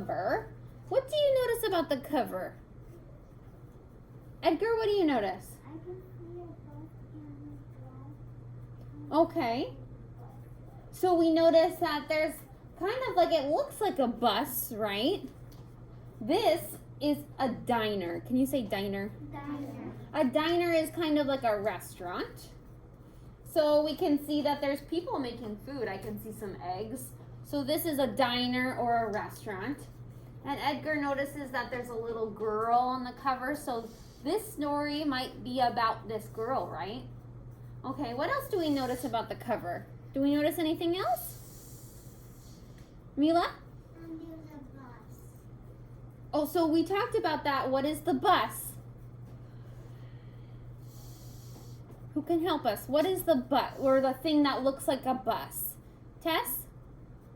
cover. What do you notice about the cover? Edgar, what do you notice? I can see a bus and a glass. Okay. So we notice that there's kind of like, it looks like a bus, right? This is a diner. Can you say diner? Diner. A diner is kind of like a restaurant. So we can see that there's people making food. I can see some eggs. So this is a diner or a restaurant. And Edgar notices that there's a little girl on the cover. So this story might be about this girl, right? Okay, what else do we notice about the cover? Do we notice anything else? Mila? And there's a bus. Oh, so we talked about that. What is the bus? Who can help us? What is the bus, or the thing that looks like a bus? Tess?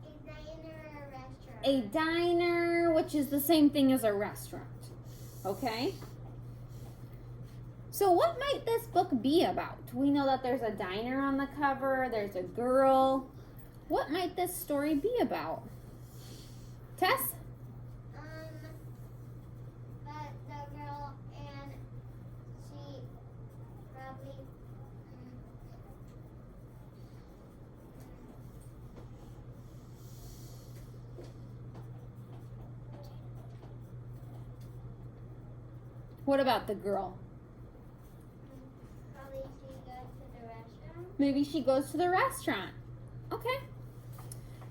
A diner or a restaurant. A diner, which is the same thing as a restaurant. Okay? So what might this book be about? We know that there's a diner on the cover, there's a girl. What might this story be about? Tess? But the girl and she probably What about the girl? probably she goes to the restaurant. Maybe she goes to the restaurant. Okay.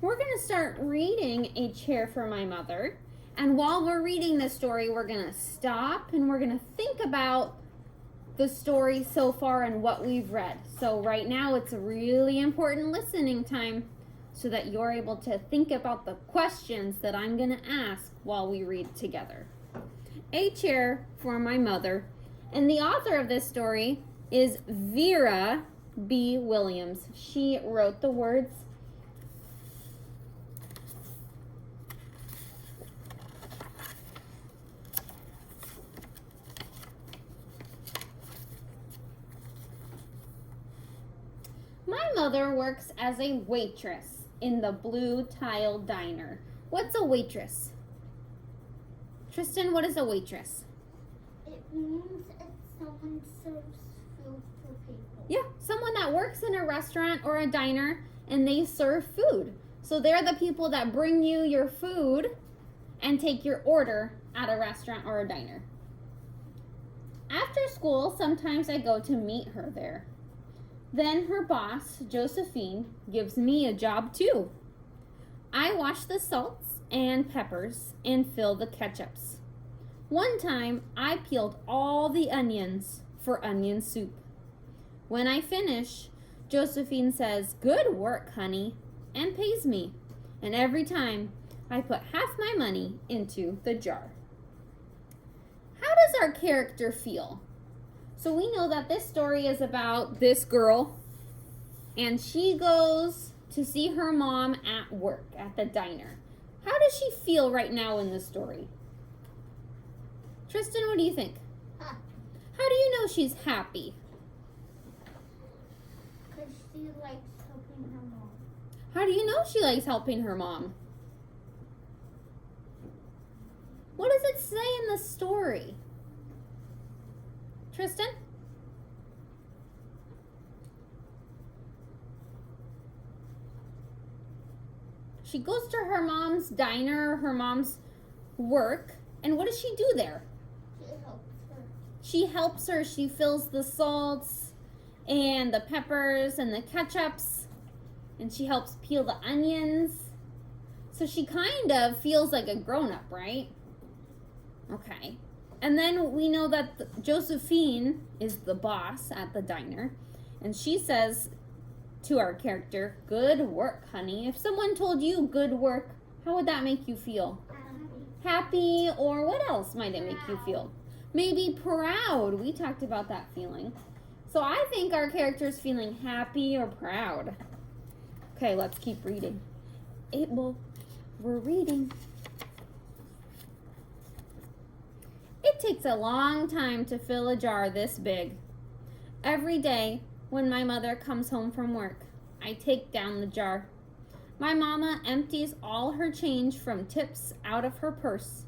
We're going to start reading A Chair for My Mother. And while we're reading the story, we're going to stop and we're going to think about the story so far and what we've read. So right now it's a really important listening time so that you're able to think about the questions that I'm going to ask while we read together. A Chair for My Mother. And the author of this story is Vera B. Williams. She wrote the words. My mother works as a waitress in the blue tile diner. What's a waitress? Tristan, what is a waitress? It means it's someone serves food to people. Yeah, someone that works in a restaurant or a diner and they serve food. So they're the people that bring you your food and take your order at a restaurant or a diner. After school, sometimes I go to meet her there. Then her boss, Josephine, gives me a job too. I wash the salts and peppers and fill the ketchups. One time, I peeled all the onions for onion soup. When I finish, Josephine says, "Good work, honey," and pays me. And every time, I put half my money into the jar. How does our character feel? So we know that this story is about this girl, and she goes to see her mom at work at the diner. How does she feel right now in the story? Tristan, what do you think? Huh. How do you know she's happy? Because she likes helping her mom. How do you know she likes helping her mom? What does it say in the story? Tristan? She goes to her mom's diner, her mom's work, and what does she do there? She helps her. She helps her. She fills the salts and the peppers and the ketchups, and she helps peel the onions. So she kind of feels like a grown-up, right? Okay. And then we know that Josephine is the boss at the diner, and she says to our character, "Good work, honey." If someone told you good work, how would that make you feel? Happy, or what else might it make you feel? Maybe proud. We talked about that feeling. So I think our character's feeling happy or proud. Okay, let's keep reading. We're reading. It takes a long time to fill a jar this big. Every day when my mother comes home from work, I take down the jar. My mama empties all her change from tips out of her purse.